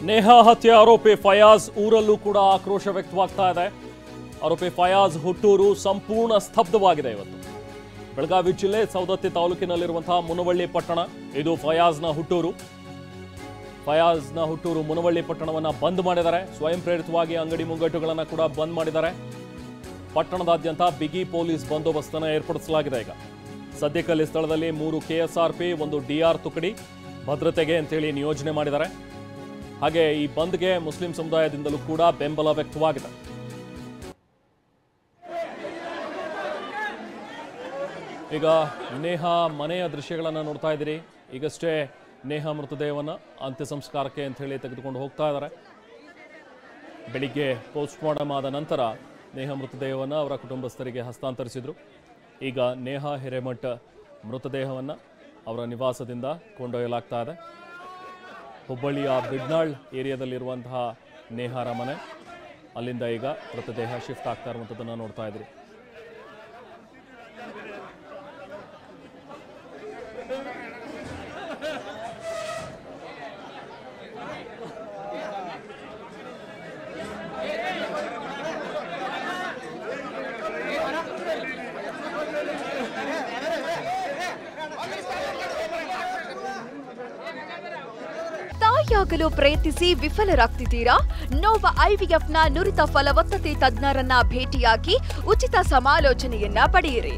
ನೇಹಾ ಹತ್ಯೆ ಆರೋಪಿ ಫಯಾಜ್ ಊರಲ್ಲೂ ಕೂಡ ಆಕ್ರೋಶ ವ್ಯಕ್ತವಾಗ್ತಾ ಇದೆ. ಆರೋಪಿ ಫಯಾಜ್ ಹುಟ್ಟೂರು ಸಂಪೂರ್ಣ ಸ್ತಬ್ಧವಾಗಿದೆ. ಇವತ್ತು ಬೆಳಗಾವಿ ಜಿಲ್ಲೆ ಸವದತ್ತಿ ತಾಲೂಕಿನಲ್ಲಿರುವಂತಹ ಮುನವಳ್ಳಿ ಪಟ್ಟಣ, ಇದು ಫಯಾಜ್ನ ಹುಟ್ಟೂರು. ಮುನವಳ್ಳಿ ಪಟ್ಟಣವನ್ನ ಬಂದ್ ಮಾಡಿದ್ದಾರೆ. ಸ್ವಯಂ ಪ್ರೇರಿತವಾಗಿ ಅಂಗಡಿ ಮುಂಗಟ್ಟುಗಳನ್ನು ಕೂಡ ಬಂದ್ ಮಾಡಿದ್ದಾರೆ. ಪಟ್ಟಣದಾದ್ಯಂತ ಬಿಗಿ ಪೊಲೀಸ್ ಬಂದೋಬಸ್ತನ್ನು ಏರ್ಪಡಿಸಲಾಗಿದೆ. ಈಗ ಸದ್ಯಕ್ಕಲ್ಲಿ ಸ್ಥಳದಲ್ಲಿ 3 KSRP, 1 DR ತುಕಡಿ ಭದ್ರತೆಗೆ ಅಂತೇಳಿ ನಿಯೋಜನೆ ಮಾಡಿದ್ದಾರೆ. ಹಾಗೆ ಈ ಬಂದ್ಗೆ ಮುಸ್ಲಿಂ ಸಮುದಾಯದಿಂದಲೂ ಕೂಡ ಬೆಂಬಲ ವ್ಯಕ್ತವಾಗಿದೆ. ಈಗ ನೇಹಾ ಮನೆಯ ದೃಶ್ಯಗಳನ್ನು ನೋಡ್ತಾ ಇದ್ದೀರಿ. ಈಗಷ್ಟೇ ನೇಹಾ ಮೃತದೇಹವನ್ನು ಅಂತ್ಯ ಸಂಸ್ಕಾರಕ್ಕೆ ಅಂತ ಹೇಳಿ ತೆಗೆದುಕೊಂಡು ಹೋಗ್ತಾ ಇದ್ದಾರೆ. ಬೆಳಿಗ್ಗೆ ಪೋಸ್ಟ್ ಮಾರ್ಟಮ್ ಆದ ನಂತರ ನೇಹಾ ಮೃತದೇಹವನ್ನು ಅವರ ಕುಟುಂಬಸ್ಥರಿಗೆ ಹಸ್ತಾಂತರಿಸಿದರು. ಈಗ ನೇಹಾ ಹಿರೇಮಠ ಮೃತದೇಹವನ್ನು ಅವರ ನಿವಾಸದಿಂದ ಕೊಂಡೊಯ್ಯಲಾಗ್ತಾ ಇದೆ. ಹುಬ್ಬಳ್ಳಿಯ ಬಿಡ್ನಾಳ್ ಏರಿಯಾದಲ್ಲಿರುವಂತಹ ನೇಹಾರ ಮನೆ, ಅಲ್ಲಿಂದ ಈಗ ಮೃತದೇಹ ಶಿಫ್ಟ್ ಆಗ್ತಾ ಇರುವಂಥದ್ದನ್ನು ನೋಡ್ತಾ ಇದ್ರಿ. ತಾಯಿಯಾಗಲು ಪ್ರಯತ್ನಿಸಿ ವಿಫಲರಾಗ್ತಿದ್ದೀರಾ? ನೋವ IVFನ ನುರಿತ ಫಲವತ್ತತೆ ತಜ್ಞರನ್ನ ಭೇಟಿಯಾಗಿ ಉಚಿತ ಸಮಾಲೋಚನೆಯನ್ನ ಪಡೆಯಿರಿ.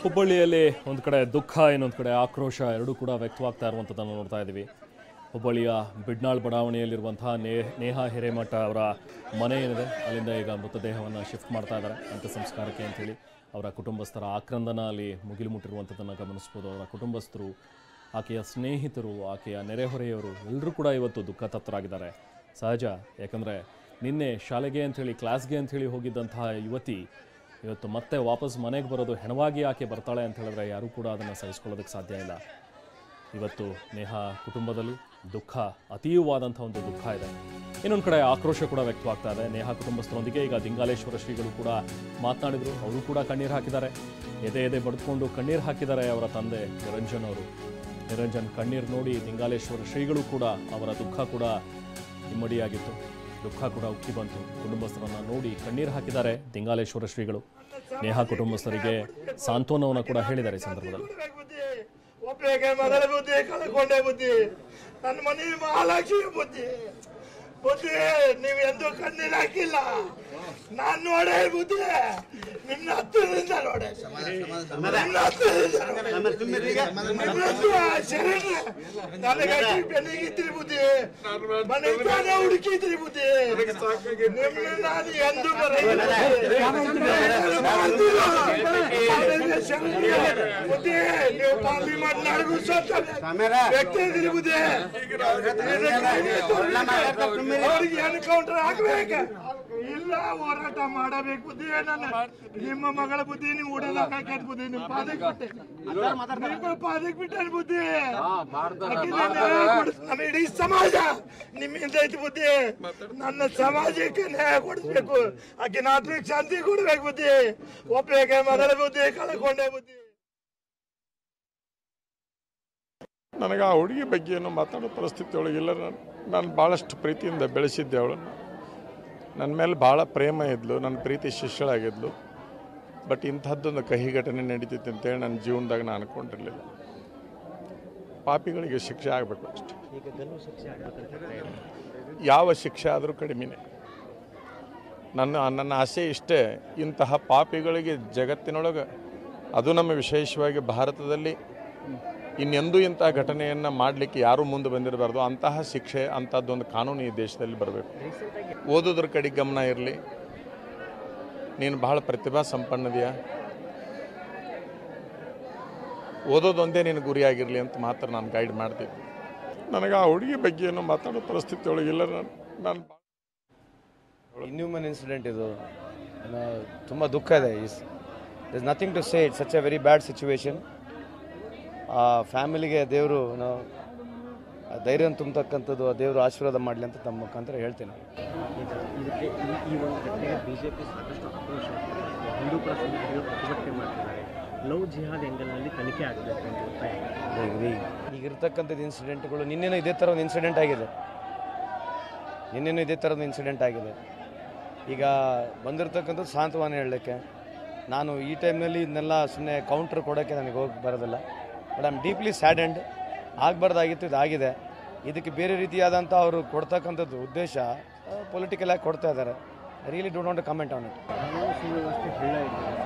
ಹುಬ್ಬಳ್ಳಿಯಲ್ಲಿ ಒಂದು ಕಡೆ ದುಃಖ, ಇನ್ನೊಂದು ಕಡೆ ಆಕ್ರೋಶ ಎರಡೂ ಕೂಡ ವ್ಯಕ್ತವಾಗ್ತಾ ಇರುವಂಥದ್ದನ್ನು ನೋಡ್ತಾ ಇದ್ದೀವಿ. ಹುಬ್ಬಳ್ಳಿಯ ಬಿಡ್ನಾಳ್ ಬಡಾವಣೆಯಲ್ಲಿರುವಂತಹ ನೇಹಾ ಹಿರೇಮಠ ಅವರ ಮನೆ ಏನಿದೆ, ಅಲ್ಲಿಂದ ಈಗ ಮೃತದೇಹವನ್ನು ಶಿಫ್ಟ್ ಮಾಡ್ತಾ ಇದ್ದಾರೆ ಅಂತ್ಯ ಸಂಸ್ಕಾರಕ್ಕೆ ಅಂಥೇಳಿ. ಅವರ ಕುಟುಂಬಸ್ಥರ ಆಕ್ರಂದನ ಅಲ್ಲಿ ಮುಗಿಲು ಮುಟ್ಟಿರುವಂಥದ್ದನ್ನು ಗಮನಿಸ್ಬೋದು. ಅವರ ಕುಟುಂಬಸ್ಥರು, ಆಕೆಯ ಸ್ನೇಹಿತರು, ಆಕೆಯ ನೆರೆಹೊರೆಯವರು ಎಲ್ಲರೂ ಕೂಡ ಇವತ್ತು ದುಃಖ ತತ್ತರಾಗಿದ್ದಾರೆ. ಸಹಜ, ಯಾಕಂದರೆ ನಿನ್ನೆ ಶಾಲೆಗೆ ಅಂಥೇಳಿ, ಕ್ಲಾಸ್ಗೆ ಅಂಥೇಳಿ ಹೋಗಿದ್ದಂತಹ ಯುವತಿ ಇವತ್ತು ಮತ್ತೆ ವಾಪಸ್ ಮನೆಗೆ ಬರೋದು, ಹೆಣವಾಗಿ ಆಕೆ ಬರ್ತಾಳೆ ಅಂತ ಹೇಳಿದ್ರೆ ಯಾರೂ ಕೂಡ ಅದನ್ನು ಸಹಿಸ್ಕೊಳ್ಳೋದಕ್ಕೆ ಸಾಧ್ಯ ಇಲ್ಲ. ಇವತ್ತು ನೇಹಾ ಕುಟುಂಬದಲ್ಲಿ ದುಃಖ, ಅತೀವವಾದಂಥ ಒಂದು ದುಃಖ ಇದೆ. ಇನ್ನೊಂದು ಕಡೆ ಆಕ್ರೋಶ ಕೂಡ ವ್ಯಕ್ತವಾಗ್ತಾ ಇದೆ. ನೇಹಾ ಕುಟುಂಬಸ್ಥರೊಂದಿಗೆ ಈಗ ದಿಂಗಾಲೇಶ್ವರ ಶ್ರೀಗಳು ಕೂಡ ಮಾತನಾಡಿದರು. ಅವರು ಕೂಡ ಕಣ್ಣೀರು ಹಾಕಿದ್ದಾರೆ. ಎದೆ ಬಡಿದುಕೊಂಡು ಕಣ್ಣೀರು ಹಾಕಿದ್ದಾರೆ ಅವರ ತಂದೆ ನಿರಂಜನ್ ಕಣ್ಣೀರು ನೋಡಿ ದಿಂಗಾಲೇಶ್ವರ ಶ್ರೀಗಳು ಕೂಡ, ಅವರ ದುಃಖ ಕೂಡ ಇಮ್ಮಡಿಯಾಗಿತ್ತು. ದುಃಖ ಕೂಡ ಉಕ್ಕಿ ಬಂತು. ಕುಟುಂಬಸ್ಥರನ್ನು ನೋಡಿ ಕಣ್ಣೀರು ಹಾಕಿದ್ದಾರೆ ದಿಂಗಾಲೇಶ್ವರ ಶ್ರೀಗಳು. ನೇಹಾ ಕುಟುಂಬಸ್ಥರಿಗೆ ಸಾಂತ್ವನವನ್ನು ಕೂಡ ಹೇಳಿದ್ದಾರೆ ಈ ಸಂದರ್ಭದಲ್ಲಿ. ಒಬ್ಬರಿಗೆ ಮೊದಲ ಬುದ್ಧಿ ಕಳ್ಕೊಂಡೆ ಬುದ್ಧಿ, ನನ್ನ ಮನೆ ಮಹಾಲಕ್ಷ್ಮಿ ಬುದ್ಧಿ. ನೀವು ಎಂದೂ ಕಣ್ಣೀರು ಹಾಕಿಲ್ಲ, ನಾನು ನೋಡೇ ಬುದ್ಧಿ ನಿನ್ನ ಹತ್ತಿರದಿಂದ ನೋಡೆ ನಿನ್ನ ಹತ್ತಿರದಿಂದ ನನಗೆ ಬೆನ್ನಿಗಿದ್ರಿ ಬುದ್ಧಿ ಮನೆ ಹುಡುಕಿದ್ರಿ ಬುದ್ಧಿ ನಿಮ್ಮನ್ನ ನಾನು ಎಂದು ಬುದ್ಧಿ ನೀವು ಪಾರ್ಲಿಮೆಂಟ್ ನಾಡಿಗೂ ವ್ಯಕ್ತಿ ಇದ್ರಿ ಬುದ್ಧಿ ಅವ್ರಿಗೆ ಎನ್ಕೌಂಟರ್ ಆಗ್ಬೇಕು ಇಲ್ಲ ಹೋರಾಟ ಮಾಡಬೇಕು ಬುದ್ಧಿ ನನ್ನ ನಿಮ್ಮ ಮಗಳ ಬುದ್ಧಿ ನೀವು ಉಡಲ ಹಾಕಿ ಬುದ್ಧಿ ನಿಮ್ಮ ಪಾದಕ್ಕೆ ಬಿಟ್ಟೆ ನಿಮ್ಮ ಪಾದಕ್ಕೆ ಬಿಟ್ಟೆ ಬುದ್ಧಿ ನಮ್ಮ ಇಡೀ ಸಮಾಜ ನಿಮ್ಮಿಂದ ಐತಿ ಬುದ್ಧಿ ನನ್ನ ಸಮಾಜಕ್ಕೆ ನ್ಯಾಯ ಕೊಡಿಸ್ಬೇಕು ಆಕಿನ ಆತ್ಮಿಕ ಶಾಂತಿ ಕೊಡ್ಬೇಕು ಬುದ್ಧಿ ಒಬ್ಬರಿಗೆ ಮೊದಲ ಬುದ್ಧಿ ಕಳ್ಕೊಂಡೆ ಬುದ್ಧಿ. ನನಗೆ ಆ ಹುಡುಗಿ ಬಗ್ಗೆ ಏನೋ ಮಾತಾಡೋ ಪರಿಸ್ಥಿತಿ ಒಳಗಿಲ್ಲ. ನಾನು ಭಾಳಷ್ಟು ಪ್ರೀತಿಯಿಂದ ಬೆಳೆಸಿದ್ದೆ ಅವಳನ್ನು. ನನ್ನ ಮೇಲೆ ಭಾಳ ಪ್ರೇಮ ಇದ್ಲು, ನನ್ನ ಪ್ರೀತಿ ಶಿಷ್ಯಳಾಗಿದ್ಲು. ಬಟ್ ಇಂಥದ್ದೊಂದು ಕಹಿ ಘಟನೆ ನಡೀತಿತ್ತು ಅಂತೇಳಿ ನನ್ನ ಜೀವನದಾಗ ನಾನು ಅಂದ್ಕೊಂಡಿರಲಿಲ್ಲ. ಪಾಪಿಗಳಿಗೆ ಶಿಕ್ಷೆ ಆಗಬೇಕು ಅಷ್ಟೆ. ಯಾವ ಶಿಕ್ಷೆ ಆದರೂ ಕಡಿಮೆನೇ. ನನ್ನ ಆಸೆ ಇಷ್ಟೇ, ಇಂತಹ ಪಾಪಿಗಳಿಗೆ ಜಗತ್ತಿನೊಳಗೆ, ಅದು ನಮ್ಮ ವಿಶೇಷವಾಗಿ ಭಾರತದಲ್ಲಿ ಇನ್ನೆಂದೂ ಇಂಥ ಘಟನೆಯನ್ನು ಮಾಡಲಿಕ್ಕೆ ಯಾರೂ ಮುಂದೆ ಬಂದಿರಬಾರ್ದು. ಅಂತಹ ಶಿಕ್ಷೆ, ಅಂಥದ್ದೊಂದು ಕಾನೂನು ಈ ದೇಶದಲ್ಲಿ ಬರಬೇಕು. ಓದೋದ್ರ ಕಡೆ ಗಮನ ಇರಲಿ. ನೀನು ಬಹಳ ಪ್ರತಿಭಾ ಸಂಪನ್ನದೆಯಾ, ಓದೋದೊಂದೇ ನಿನ್ನ ಗುರಿಯಾಗಿರಲಿ ಅಂತ ಮಾತ್ರ ನಾನು ಗೈಡ್ ಮಾಡ್ತಿದ್ದೆ. ನನಗೆ ಆ ಹುಡುಗಿ ಬಗ್ಗೆ ಏನೋ ಮಾತಾಡೋ ಪರಿಸ್ಥಿತಿ ಒಳಗಿಲ್ಲ. ನಾನು ಇನ್ಹ್ಯೂಮನ್ ಇನ್ಸಿಡೆಂಟ್ ಇದು, ತುಂಬ ದುಃಖ ಇದೆ. Is nothing to say, it's such a very bad situation. ಆ ಫ್ಯಾಮಿಲಿಗೆ ದೇವರು ಧೈರ್ಯ ತುಂಬತಕ್ಕಂಥದ್ದು, ದೇವರು ಆಶೀರ್ವಾದ ಮಾಡಲಿ ಅಂತ ತಮ್ಮ ಮುಖಾಂತರ ಹೇಳ್ತೇನೆ. ಈ ಒಂದು ಘಟನೆಗೆ ಬಿಜೆಪಿ ಸಾಕಷ್ಟು ಆಕ್ರೋಶ, ಹಿಂದೂ ಕೂಡ ಪ್ರತಿಭಟನೆ ಮಾಡ್ತಿದ್ದಾರೆ. ಲವ್ ಜಿಹಾದ್ ಎಂಗಲ್ನಲ್ಲಿ ತನಿಖೆ ಆಗಬೇಕು ಅಂತ ಒತ್ತಾಯ. ಈಗಿರ್ತಕ್ಕಂಥದ್ದು ಇನ್ಸಿಡೆಂಟ್ಗಳು, ನಿನ್ನೆನೂ ಇದೇ ಥರ ಒಂದು ಇನ್ಸಿಡೆಂಟ್ ಆಗಿದೆ. ಈಗ ಬಂದಿರತಕ್ಕಂಥದ್ದು ಸಾಂತ್ವನ ಹೇಳಲಿಕ್ಕೆ. ನಾನು ಈ ಟೈಮ್ನಲ್ಲಿ ಇದನ್ನೆಲ್ಲ ಸುಮ್ಮನೆ ಕೌಂಟ್ರ್ ಕೊಡೋಕ್ಕೆ ನನಗೆ ಹೋಗಿ ಬರೋದಿಲ್ಲ. But I am deeply saddened. ಆಗಬಾರ್ದಾಗಿತ್ತು, ಇದಾಗಿದೆ. ಇದಕ್ಕೆ ಬೇರೆ ರೀತಿಯಾದಂಥ ಅವರು ಕೊಡ್ತಕ್ಕಂಥದ್ದು ಉದ್ದೇಶ ಪೊಲಿಟಿಕಲ್ ಆಗಿ ಕೊಡ್ತಾ ಇದ್ದಾರೆ. I really don't want to comment on it. ಸುವ್ಯವಸ್ಥೆ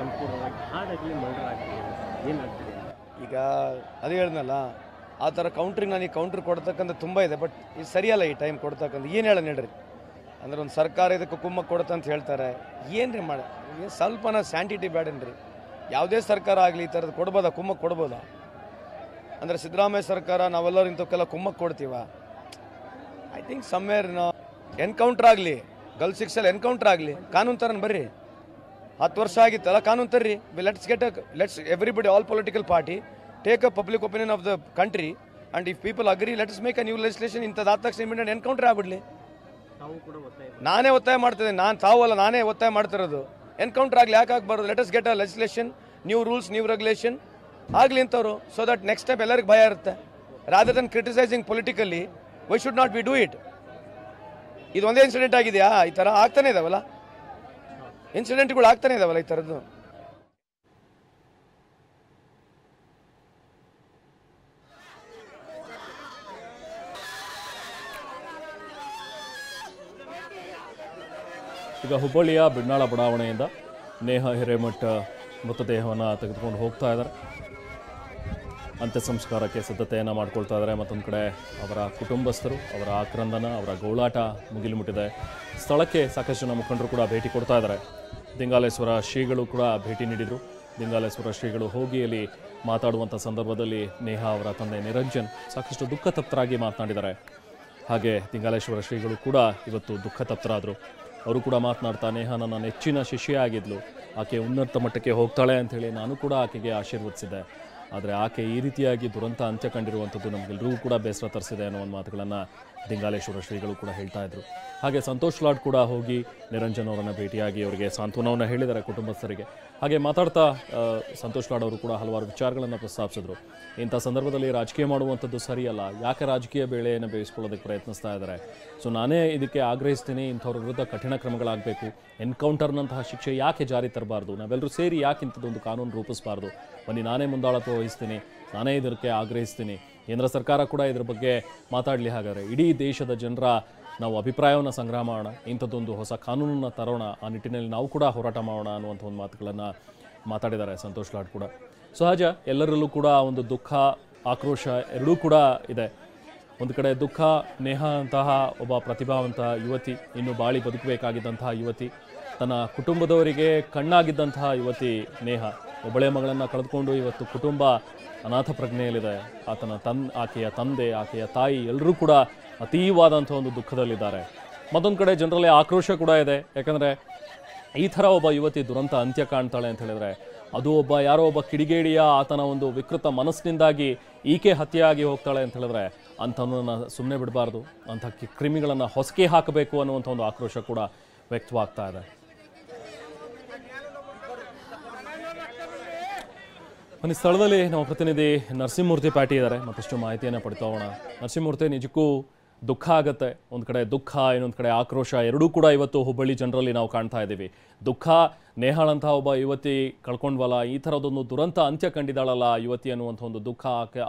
ಸಂಪೂರ್ಣವಾಗಿ ಹಾಡಾಗಲಿ ಮರ್ಡರ್ ಆಗಲಿ ಏನಾಗ್ತಿದೆ ಈಗ ಅದೇ ಹೇಳಿದ್ನಲ್ಲ, ಆ ಥರ ಕೌಂಟ್ರಿಗೆ ನನಗೆ ಕೌಂಟ್ರ್ ಕೊಡ್ತಕ್ಕಂಥ ತುಂಬ ಇದೆ. ಬಟ್ ಇದು ಸರಿಯಲ್ಲ ಈ ಟೈಮ್ ಕೊಡ್ತಕ್ಕಂಥ. ಏನು ಹೇಳ ಹೇಳ್ರಿ, ಅಂದ್ರೆ ಒಂದು ಸರ್ಕಾರ ಇದಕ್ಕೆ ಕುಮ್ಮಕ್ಕೆ ಕೊಡುತ್ತೆ ಅಂತ ಹೇಳ್ತಾರೆ. ಏನು ರೀ ಮಾಡಿ, ಸ್ವಲ್ಪನ ಸ್ಯಾಂಟಿಟಿ ಬೇಡನ್ರಿ. ಯಾವುದೇ ಸರ್ಕಾರ ಆಗಲಿ ಈ ಥರದ್ದು ಕೊಡ್ಬೋದಾ, ಕುಮ್ಮಕ್ಕೆ ಕೊಡ್ಬೋದಾ? ಅಂದರೆ ಸಿದ್ದರಾಮಯ್ಯ ಸರ್ಕಾರ ನಾವೆಲ್ಲರೂ ಇಂಥಕ್ಕೆಲ್ಲ ಕುಮ್ಮಕ್ಕೆ ಕೊಡ್ತೀವ? ಐ ಥಿಂಕ್ ಸಮ್ವೇರ್ ಎನ್ಕೌಂಟ್ರ್ ಆಗಲಿ, ಗರ್ಲ್ ಸಿಕ್ಸಲ್ಲಿ ಎನ್ಕೌಂಟ್ರ್ ಆಗಲಿ, ಕಾನೂನು ತರನ್ ಬರ್ರಿ. 10 ವರ್ಷ ಆಗಿತ್ತಲ್ಲ, ಕಾನೂನು ತರ್ರಿ. Let's everybody, all political party take a public opinion of the country and if people agree let's make a new legislation. ಇಂಥದ್ದು ಆದ ತಕ್ಷಣ ಇಮಿಡಿಯೇಟ್ ಎನ್ಕೌಂಟ್ರ್ ಆಗ್ಬಿಡ್ಲಿ. ನಾನೇ ಒತ್ತಾಯ ಮಾಡ್ತಿದ್ದೇನೆ, ನಾನೇ ಒತ್ತಾಯ ಮಾಡ್ತಿರೋದು. ಎನ್ಕೌಂಟ್ರ್ ಆಗಲಿ, ಯಾಕೆ ಆಗಬಾರ್ದು? Let's get a legislation, new rules, new regulation ಆಗಲಿ ಅಂತವರು. ಸೊ ದಟ್ ನೆಕ್ಸ್ಟ್ ಟೈಮ್ ಎಲ್ಲರಿಗೂ ಭಯ ಇರುತ್ತೆ. Rather than criticising politically, why should not we do it? ಇದು ಒಂದೇ ಇನ್ಸಿಡೆಂಟ್ ಆಗಿದೆಯಾ? ಈ ಥರ ಆಗ್ತಾನೆ ಇದಾವಲ್ಲ, ಇನ್ಸಿಡೆಂಟ್ಗಳು ಆಗ್ತಾನೆ ಇದಾವಲ್ಲ ಈ ಥರದ್ದು. ಈಗ ಹುಬ್ಬಳ್ಳಿಯ ಬಿಡ್ನಾಳ ಬಡಾವಣೆಯಿಂದ ನೇಹಾ ಹಿರೇಮಠ ಮೃತದೇಹವನ್ನು ತೆಗೆದುಕೊಂಡು ಹೋಗ್ತಾ ಇದ್ದಾರೆ. ಅಂತ್ಯ ಸಂಸ್ಕಾರಕ್ಕೆ ಸಿದ್ಧತೆಯನ್ನು ಮಾಡ್ಕೊಳ್ತಾ ಇದ್ದಾರೆ. ಮತ್ತೊಂದು ಕಡೆ ಅವರ ಕುಟುಂಬಸ್ಥರು, ಅವರ ಆಕ್ರಂದನ, ಅವರ ಗೋಳಾಟ ಮುಗಿಲು ಮುಟ್ಟಿದೆ. ಸ್ಥಳಕ್ಕೆ ಸಾಕಷ್ಟು ಜನ ಮುಖಂಡರು ಕೂಡ ಭೇಟಿ ಕೊಡ್ತಾ ಇದ್ದಾರೆ. ದಿಂಗಾಲೇಶ್ವರ ಶ್ರೀಗಳು ಕೂಡ ಭೇಟಿ ನೀಡಿದರು. ದಿಂಗಾಲೇಶ್ವರ ಶ್ರೀಗಳು ಹೋಗಿ ಅಲ್ಲಿ ಮಾತಾಡುವಂಥ ಸಂದರ್ಭದಲ್ಲಿ ನೇಹಾ ಅವರ ತಂದೆ ನಿರಂಜನ್ ಸಾಕಷ್ಟು ದುಃಖ ತಪ್ತರಾಗಿ ಮಾತನಾಡಿದ್ದಾರೆ. ಹಾಗೆ ದಿಂಗಾಲೇಶ್ವರ ಶ್ರೀಗಳು ಕೂಡ ಇವತ್ತು ದುಃಖ ತಪ್ತರಾದರು. ಅವರು ಕೂಡ ಮಾತನಾಡ್ತಾ, ನೇಹಾ ನನ್ನ ನೆಚ್ಚಿನ ಶಿಷ್ಯ ಆಗಿದ್ಲು, ಆಕೆ ಉನ್ನತ ಮಟ್ಟಕ್ಕೆ ಹೋಗ್ತಾಳೆ ಅಂಥೇಳಿ ನಾನು ಕೂಡ ಆಕೆಗೆ ಆಶೀರ್ವದಿಸಿದ್ದೆ. ಆದರೆ ಆಕೆ ಈ ರೀತಿಯಾಗಿ ದುರಂತ ಅಂತ್ಯ ಕಂಡಿರುವಂಥದ್ದು ನಮಗೆಲ್ಲರಿಗೂ ಕೂಡ ಬೇಸರ ತರಿಸಿದೆ ಅನ್ನೋ ಒಂದು ಮಾತುಗಳನ್ನು ದಿಂಗಾಲೇಶ್ವರ ಶ್ರೀಗಳು ಕೂಡ ಹೇಳ್ತಾ ಇದ್ರು. ಹಾಗೆ ಸಂತೋಷ್ ಲಾಡ್ ಕೂಡ ಹೋಗಿ ನಿರಂಜನ್ ಅವರನ್ನು ಭೇಟಿಯಾಗಿ ಅವರಿಗೆ ಸಾಂತ್ವನವನ್ನು ಹೇಳಿದ್ದಾರೆ ಕುಟುಂಬಸ್ಥರಿಗೆ. ಹಾಗೆ ಮಾತಾಡ್ತಾ ಸಂತೋಷ್ ಲಾಡ್ ಅವರು ಕೂಡ ಹಲವಾರು ವಿಚಾರಗಳನ್ನು ಪ್ರಸ್ತಾಪಿಸಿದ್ರು. ಇಂಥ ಸಂದರ್ಭದಲ್ಲಿ ರಾಜಕೀಯ ಮಾಡುವಂಥದ್ದು ಸರಿಯಲ್ಲ, ಯಾಕೆ ರಾಜಕೀಯ ಬೇಳೆಯನ್ನು ಬೇಯಿಸ್ಕೊಳ್ಳೋದಕ್ಕೆ ಪ್ರಯತ್ನಿಸ್ತಾ ಇದ್ದಾರೆ. ಸೊ ನಾನೇ ಇದಕ್ಕೆ ಆಗ್ರಹಿಸ್ತೀನಿ, ಇಂಥವ್ರ ವಿರುದ್ಧ ಕಠಿಣ ಕ್ರಮಗಳಾಗಬೇಕು. ಎನ್ಕೌಂಟರ್ನಂತಹ ಶಿಕ್ಷೆ ಯಾಕೆ ಜಾರಿ ತರಬಾರ್ದು? ನಾವೆಲ್ಲರೂ ಸೇರಿ ಯಾಕೆ ಇಂಥದ್ದೊಂದು ಕಾನೂನು ರೂಪಿಸಬಾರ್ದು? ಬನ್ನಿ, ನಾನೇ ಮುಂದಾಳತ್ವ ವಹಿಸ್ತೀನಿ, ನಾನೇ ಇದಕ್ಕೆ ಆಗ್ರಹಿಸ್ತೀನಿ. ಕೇಂದ್ರ ಸರ್ಕಾರ ಕೂಡ ಇದರ ಬಗ್ಗೆ ಮಾತಾಡಲಿ. ಹಾಗಾದರೆ ಇಡೀ ದೇಶದ ಜನರ ನಾವು ಅಭಿಪ್ರಾಯವನ್ನು ಸಂಗ್ರಹ ಮಾಡೋಣ, ಇಂಥದ್ದೊಂದು ಹೊಸ ಕಾನೂನನ್ನು ತರೋಣ, ಆ ನಿಟ್ಟಿನಲ್ಲಿ ನಾವು ಕೂಡ ಹೋರಾಟ ಮಾಡೋಣ ಅನ್ನುವಂಥ ಒಂದು ಮಾತುಗಳನ್ನು ಮಾತಾಡಿದ್ದಾರೆ ಸಂತೋಷ್ ಲಾಡ್ ಕೂಡ. ಸಹಜ, ಎಲ್ಲರಲ್ಲೂ ಕೂಡ ಒಂದು ದುಃಖ, ಆಕ್ರೋಶ ಎರಡೂ ಕೂಡ ಇದೆ. ಒಂದು ಕಡೆ ದುಃಖ, ನೇಹಾ ಅಂತಹ ಒಬ್ಬ ಪ್ರತಿಭಾವಂತ ಯುವತಿ, ಇನ್ನು ಬಾಳಿ ಬದುಕಬೇಕಾಗಿದ್ದಂತಹ ಯುವತಿ, ತನ್ನ ಕುಟುಂಬದವರಿಗೆ ಕಣ್ಣಾಗಿದ್ದಂತಹ ಯುವತಿ ನೇಹಾ, ಒಬ್ಬಳೆ ಮಗಳನ್ನು ಕಳೆದುಕೊಂಡು ಇವತ್ತು ಕುಟುಂಬ ಅನಾಥ ಪ್ರಜ್ಞೆಯಲ್ಲಿದೆ. ಆಕೆಯ ತಂದೆ, ಆಕೆಯ ತಾಯಿ ಎಲ್ಲರೂ ಕೂಡ ಅತೀವಾದಂಥ ಒಂದು ದುಃಖದಲ್ಲಿದ್ದಾರೆ. ಮತ್ತೊಂದು ಕಡೆ ಜನರಲ್ಲಿ ಆಕ್ರೋಶ ಕೂಡ ಇದೆ. ಯಾಕಂದರೆ ಈ ಥರ ಒಬ್ಬ ಯುವತಿ ದುರಂತ ಅಂತ್ಯ ಕಾಣ್ತಾಳೆ ಅಂತ ಹೇಳಿದ್ರೆ ಅದು ಯಾರೋ ಒಬ್ಬ ಕಿಡಿಗೇಡಿಯ ಆತನ ಒಂದು ವಿಕೃತ ಮನಸ್ಸಿನಿಂದಾಗಿ ಈಕೆ ಹತ್ಯೆಯಾಗಿ ಹೋಗ್ತಾಳೆ ಅಂತ ಹೇಳಿದ್ರೆ ಅಂಥವನ್ನ ಸುಮ್ಮನೆ ಬಿಡಬಾರ್ದು, ಅಂಥ ಕ್ರಿಮಿಗಳನ್ನು ಹೊಸಕಿ ಹಾಕಬೇಕು ಅನ್ನುವಂಥ ಒಂದು ಆಕ್ರೋಶ ಕೂಡ ವ್ಯಕ್ತವಾಗ್ತಾ ಇದೆ. ಒಂದು ಸ್ಥಳದಲ್ಲಿ ನಮ್ಮ ಪ್ರತಿನಿಧಿ ನರಸಿಂಹಮೂರ್ತಿ ಪ್ಯಾಟಿ ಇದ್ದಾರೆ, ಮತ್ತಷ್ಟು ಮಾಹಿತಿಯನ್ನು ಪಡಿತಾ ಹೋಗೋಣ. ನರಸಿಂಹಮೂರ್ತಿ, ನಿಜಕ್ಕೂ ದುಃಖ ಆಗುತ್ತೆ. ಒಂದು ಕಡೆ ದುಃಖ, ಇನ್ನೊಂದು ಕಡೆ ಆಕ್ರೋಶ ಎರಡೂ ಕೂಡ ಇವತ್ತು ಹುಬ್ಬಳ್ಳಿ ಜನರಲ್ಲಿ ನಾವು ಕಾಣ್ತಾ ಇದ್ದೀವಿ. ದುಃಖ, ನೇಹಾಳಂಥ ಒಬ್ಬ ಯುವತಿ ಕಳ್ಕೊಂಡ್ವಲ್ಲ, ಈ ಥರದೊಂದು ದುರಂತ ಅಂತ್ಯ ಕಂಡಿದ್ದಾಳಲ್ಲ ಯುವತಿ ಅನ್ನುವಂಥ ಒಂದು ದುಃಖ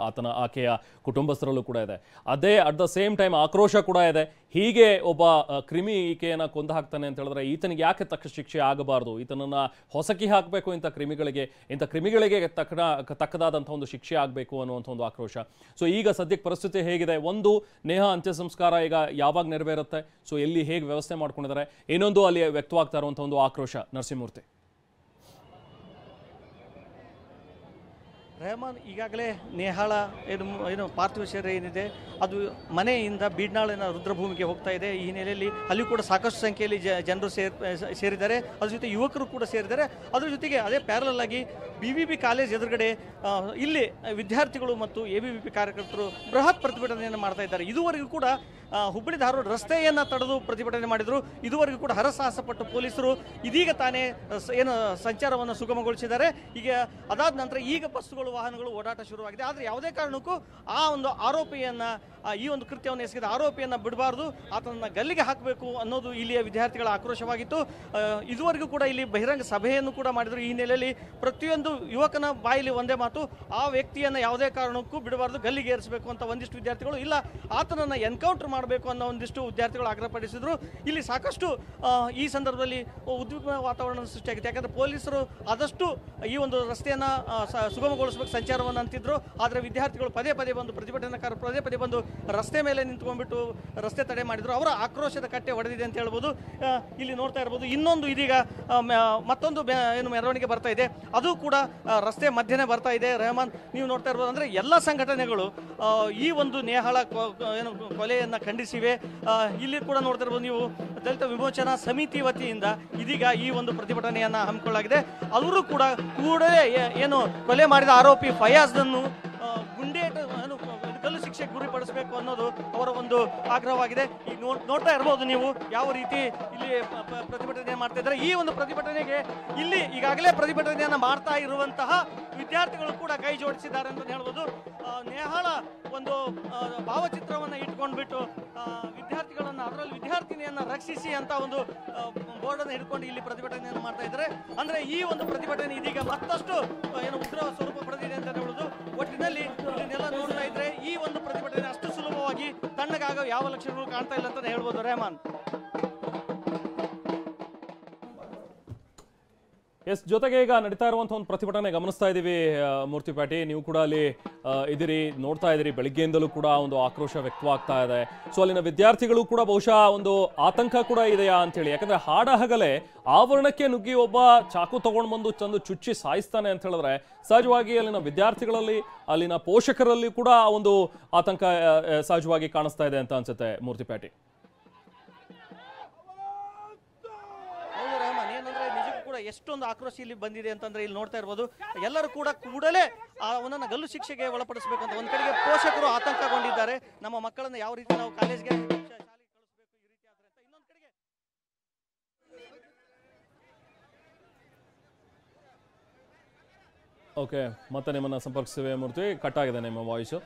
ಆಕೆಯ ಕುಟುಂಬಸ್ಥರಲ್ಲೂ ಕೂಡ ಇದೆ. ಅದೇ ಅಟ್ ದ ಸೇಮ್ ಟೈಮ್ ಆಕ್ರೋಶ ಕೂಡ ಇದೆ. ಹೀಗೆ ಒಬ್ಬ ಕ್ರಿಮಿ ಈಕೆಯನ್ನು ಕೊಂದು ಹಾಕ್ತಾನೆ ಅಂತ ಹೇಳಿದ್ರೆ ಈತನಿಗೆ ಯಾಕೆ ತಕ್ಕ ಶಿಕ್ಷೆ ಆಗಬಾರ್ದು, ಈತನನ್ನು ಹೊಸಕಿ ಹಾಕಬೇಕು, ಇಂಥ ಕ್ರಿಮಿಗಳಿಗೆ ತಕ್ಕದಾದಂಥ ಒಂದು ಶಿಕ್ಷೆ ಆಗಬೇಕು ಅನ್ನುವಂಥ ಒಂದು ಆಕ್ರೋಶ. ಸೊ ಈಗ ಸದ್ಯಕ್ಕೆ ಪರಿಸ್ಥಿತಿ ಹೇಗಿದೆ? ಒಂದು, ನೇಹಾ ಅಂತ್ಯ ಸಂಸ್ಕಾರ ಈಗ ಯಾವಾಗ ನೆರವೇರುತ್ತೆ, ಸೊ ಎಲ್ಲಿ ಹೇಗೆ ವ್ಯವಸ್ಥೆ ಮಾಡ್ಕೊಂಡಿದ್ದಾರೆ, ಇನ್ನೊಂದು ಅಲ್ಲಿ ವ್ಯಕ್ತವಾಗ್ತಾ ಇರುವಂಥ ಒಂದು ಆಕ್ರೋಶ. ನರಸಿಂಹಮೂರ್ತಿ. ರೆಹಮಾನ್, ಈಗಾಗಲೇ ನೇಹಾಳ ಏನು ಪಾರ್ಥಿವ ಶರೀರ ಏನಿದೆ ಅದು ಮನೆಯಿಂದ ಬೀಡ್ನಾಳಿನ ರುದ್ರಭೂಮಿಗೆ ಹೋಗ್ತಾ ಇದೆ. ಈ ಹಿನ್ನೆಲೆಯಲ್ಲಿ ಅಲ್ಲಿ ಕೂಡ ಸಾಕಷ್ಟು ಸಂಖ್ಯೆಯಲ್ಲಿ ಜನರು ಸೇರಿದ್ದಾರೆ. ಅದ್ರ ಜೊತೆ ಯುವಕರು ಕೂಡ ಸೇರಿದ್ದಾರೆ. ಅದ್ರ ಜೊತೆಗೆ ಅದೇ ಪ್ಯಾರಲಲ್ ಆಗಿ BVB ಕಾಲೇಜ್ ಎದುರುಗಡೆ ಇಲ್ಲಿ ವಿದ್ಯಾರ್ಥಿಗಳು ಮತ್ತು ABVP ಕಾರ್ಯಕರ್ತರು ಬೃಹತ್ ಪ್ರತಿಭಟನೆಯನ್ನು ಮಾಡ್ತಾ ಇದ್ದಾರೆ. ಇದುವರೆಗೂ ಕೂಡ ಹುಬ್ಬಳ್ಳಿ ಧಾರವಾಡ ರಸ್ತೆಯನ್ನು ತಡೆದು ಪ್ರತಿಭಟನೆ ಮಾಡಿದರು. ಇದುವರೆಗೂ ಕೂಡ ಹರಸಾಹಸ ಪಟ್ಟು ಪೊಲೀಸರು ಇದೀಗ ತಾನೇ ಏನು ಸಂಚಾರವನ್ನು ಸುಗಮಗೊಳಿಸಿದ್ದಾರೆ. ಈಗ ಅದಾದ ನಂತರ ಈಗ ಬಸ್ಸುಗಳು, ವಾಹನಗಳು ಓಡಾಟ ಶುರುವಾಗಿದೆ. ಆದರೆ ಯಾವುದೇ ಕಾರಣಕ್ಕೂ ಆ ಒಂದು ಆರೋಪಿಯನ್ನು, ಈ ಒಂದು ಕೃತ್ಯವನ್ನು ಎಸಗಿದ ಆರೋಪಿಯನ್ನು ಬಿಡಬಾರ್ದು, ಆತನನ್ನು ಗಲ್ಲಿಗೆ ಹಾಕಬೇಕು ಅನ್ನೋದು ಇಲ್ಲಿಯ ವಿದ್ಯಾರ್ಥಿಗಳ ಆಕ್ರೋಶವಾಗಿತ್ತು. ಇದುವರೆಗೂ ಕೂಡ ಇಲ್ಲಿ ಬಹಿರಂಗ ಸಭೆಯನ್ನು ಕೂಡ ಮಾಡಿದರು. ಈ ಹಿನ್ನೆಲೆಯಲ್ಲಿ ಪ್ರತಿಯೊಂದು ಯುವಕನ ಬಾಯಲ್ಲಿ ಒಂದೇ ಮಾತು, ಆ ವ್ಯಕ್ತಿಯನ್ನು ಯಾವುದೇ ಕಾರಣಕ್ಕೂ ಬಿಡಬಾರ್ದು, ಗಲ್ಲಿಗೆ ಏರಿಸಬೇಕು ಅಂತ ಒಂದಿಷ್ಟು ವಿದ್ಯಾರ್ಥಿಗಳು, ಇಲ್ಲ ಆತನನ್ನು ಎನ್ಕೌಂಟರ್ ಮಾಡಬೇಕು ಅನ್ನೋ ಒಂದಿಷ್ಟು ವಿದ್ಯಾರ್ಥಿಗಳು ಆಗ್ರಹಪಡಿಸಿದ್ರು. ಇಲ್ಲಿ ಸಾಕಷ್ಟು ಈ ಸಂದರ್ಭದಲ್ಲಿ ಉದ್ವಿಗ್ನ ವಾತಾವರಣ ಸೃಷ್ಟಿಯಾಗಿದೆ. ಯಾಕಂದರೆ ಪೊಲೀಸರು ಆದಷ್ಟು ಈ ಒಂದು ರಸ್ತೆಯನ್ನು ಸುಗಮಗೊಳಿಸಬೇಕು, ಸಂಚಾರವನ್ನು ಅಂತಿದ್ರು. ಆದರೆ ವಿದ್ಯಾರ್ಥಿಗಳು ಪದೇ ಪದೇ ಬಂದು, ಪ್ರತಿಭಟನಾಕಾರರು ಪದೇ ಪದೇ ಬಂದು ರಸ್ತೆ ಮೇಲೆ ನಿಂತ್ಕೊಂಡ್ಬಿಟ್ಟು ರಸ್ತೆ ತಡೆ ಮಾಡಿದ್ರು. ಅವರ ಆಕ್ರೋಶದ ಕಟ್ಟೆ ಹೊಡೆದಿದೆ ಅಂತ ಹೇಳ್ಬೋದು. ಇಲ್ಲಿ ನೋಡ್ತಾ ಇರ್ಬೋದು, ಇನ್ನೊಂದು ಇದೀಗ ಮತ್ತೊಂದು ಏನು ಮೆರವಣಿಗೆ ಬರ್ತಾ ಇದೆ, ಅದು ಕೂಡ ರಸ್ತೆ ಮಧ್ಯೆ ಬರ್ತಾ ಇದೆ. ರೆಹಮಾನ್, ನೀವು ನೋಡ್ತಾ ಇರ್ಬೋದು, ಅಂದರೆ ಎಲ್ಲ ಸಂಘಟನೆಗಳು ಈ ಒಂದು ನೇಹಾಳ ಏನು ಕೊಲೆಯನ್ನು ಖಂಡಿಸಿವೆ. ಇಲ್ಲಿ ಕೂಡ ನೋಡ್ತಾ ಇರ್ಬೋದು ನೀವು, ದಲಿತ ವಿಮೋಚನಾ ಸಮಿತಿ ವತಿಯಿಂದ ಇದೀಗ ಈ ಒಂದು ಪ್ರತಿಭಟನೆಯನ್ನು ಹಮ್ಮಿಕೊಳ್ಳಲಾಗಿದೆ. ಅವರು ಕೂಡ ಕೂಡಲೇ ಏನು ಕೊಲೆ ಮಾಡಿದ ಆರೋಪಿ ಫಯಾಜ್ನನ್ನು ಗುಂಡೇಟು ಗಲ್ಲು ಶಿಕ್ಷೆಗೆ ಗುರಿಪಡಿಸಬೇಕು ಅನ್ನೋದು ಅವರ ಒಂದು ಆಗ್ರಹವಾಗಿದೆ. ಈಗ ನೋಡ್ತಾ ಇರ್ಬೋದು ನೀವು ಯಾವ ರೀತಿ ಇಲ್ಲಿ ಪ್ರತಿಭಟನೆ ಮಾಡ್ತಾ ಇದ್ದಾರೆ. ಈ ಒಂದು ಪ್ರತಿಭಟನೆಗೆ ಇಲ್ಲಿ ಈಗಾಗಲೇ ಪ್ರತಿಭಟನೆಯನ್ನು ಮಾಡ್ತಾ ಇರುವಂತಹ ವಿದ್ಯಾರ್ಥಿಗಳು ಕೂಡ ಕೈ ಜೋಡಿಸಿದ್ದಾರೆ ಅಂತ ಹೇಳ್ಬೋದು. ನೇಹಾಳ ಒಂದು ಭಾವಚಿತ್ರವನ್ನು ಇಟ್ಕೊಂಡ್ಬಿಟ್ಟು ವಿದ್ಯಾರ್ಥಿಗಳನ್ನು, ಅದರಲ್ಲಿ ವಿದ್ಯಾರ್ಥಿನಿಯನ್ನು ರಕ್ಷಿಸಿ ಅಂತ ಒಂದು ಬೋರ್ಡನ್ನು ಹಿಡ್ಕೊಂಡು ಇಲ್ಲಿ ಪ್ರತಿಭಟನೆಯನ್ನು ಮಾಡ್ತಾ ಇದ್ದಾರೆ. ಅಂದ್ರೆ ಈ ಒಂದು ಪ್ರತಿಭಟನೆ ಇದೀಗ ಮತ್ತಷ್ಟು ಏನು ಉಗ್ರ ಸ್ವರೂಪ ಪಡೆದಿದೆ ಅಂತ ಹೇಳುವುದು. ಒಟ್ಟಿನಲ್ಲಿ ಇದನ್ನೆಲ್ಲ ನೋಡ್ತಾ ಇದ್ರೆ ಈ ಒಂದು ಪ್ರತಿಭಟನೆ ಅಷ್ಟು ಸುಲಭವಾಗಿ ತಣ್ಣಗಾಗೋ ಯಾವ ಲಕ್ಷಣಗಳು ಕಾಣ್ತಾ ಇಲ್ಲ ಅಂತ ಹೇಳ್ಬೋದು. ರೆಹಮಾನ್. ಎಸ್, ಜೊತೆಗೆ ಈಗ ನಡೀತಾ ಇರುವಂತಹ ಒಂದು ಪ್ರತಿಭಟನೆ ಗಮನಿಸ್ತಾ ಇದ್ದೀವಿ. ಮೂರ್ತಿ ಪ್ಯಾಟಿ, ನೀವು ಕೂಡ ಅಲ್ಲಿ ಇದ್ದೀರಿ, ನೋಡ್ತಾ ಇದ್ದೀರಿ. ಬೆಳಿಗ್ಗೆಯಿಂದಲೂ ಕೂಡ ಒಂದು ಆಕ್ರೋಶ ವ್ಯಕ್ತವಾಗ್ತಾ ಇದೆ. ಸೊ ಅಲ್ಲಿನ ವಿದ್ಯಾರ್ಥಿಗಳು ಕೂಡ ಬಹುಶಃ ಒಂದು ಆತಂಕ ಕೂಡ ಇದೆಯಾ ಅಂತೇಳಿ, ಯಾಕಂದ್ರೆ ಹಾಡಹಗಲೇ ಆವರಣಕ್ಕೆ ನುಗ್ಗಿ ಒಬ್ಬ ಚಾಕು ತಗೊಂಡು ಬಂದು ತಂದು ಚುಚ್ಚಿ ಸಾಯಿಸ್ತಾನೆ ಅಂತ ಹೇಳಿದ್ರೆ ಸಹಜವಾಗಿ ಅಲ್ಲಿನ ವಿದ್ಯಾರ್ಥಿಗಳಲ್ಲಿ, ಅಲ್ಲಿನ ಪೋಷಕರಲ್ಲಿ ಕೂಡ ಒಂದು ಆತಂಕ ಸಹಜವಾಗಿ ಕಾಣಿಸ್ತಾ ಇದೆ ಅಂತ ಅನ್ಸುತ್ತೆ ಮೂರ್ತಿ ಪ್ಯಾಟಿ. ಎಷ್ಟೊಂದು ಆಕ್ರೋಶ ಇಲ್ಲಿ ಬಂದಿದೆ ಅಂತಂದ್ರೆ ಇಲ್ಲಿ ನೋಡ್ತಾ ಇರ್ಬೋದು. ಎಲ್ಲರೂ ಕೂಡ ಕೂಡಲೇ ಅವನನ್ನು ಗಲ್ಲು ಶಿಕ್ಷೆಗೆ ಒಳಪಡಿಸಬೇಕು ಅಂತ ಒಂದ್ ಕಡೆಗೆ ಪೋಷಕರು ಆತಂಕಗೊಂಡಿದ್ದಾರೆ. ನಮ್ಮ ಮಕ್ಕಳನ್ನ ಯಾವ ರೀತಿ ನಾವು ಕಾಲೇಜ್ಗೆ, ಶಾಲೆಗೆ ಕಳಿಸಬೇಕು ಈ ರೀತಿ ಆದ್ರೆ ಅಂತ. ಇನ್ನೊಂದು ಕಡೆಗೆ ಓಕೆ, ಮತ್ತೆ ನಿಮ್ಮನ್ನ ಸಂಪರ್ಕಿಸುವೆ ಮೂರ್ತಿ. ಕಟ್ ಆಗಿದೆ ನಿಮ್ಮ ವಾಯ್ಸು.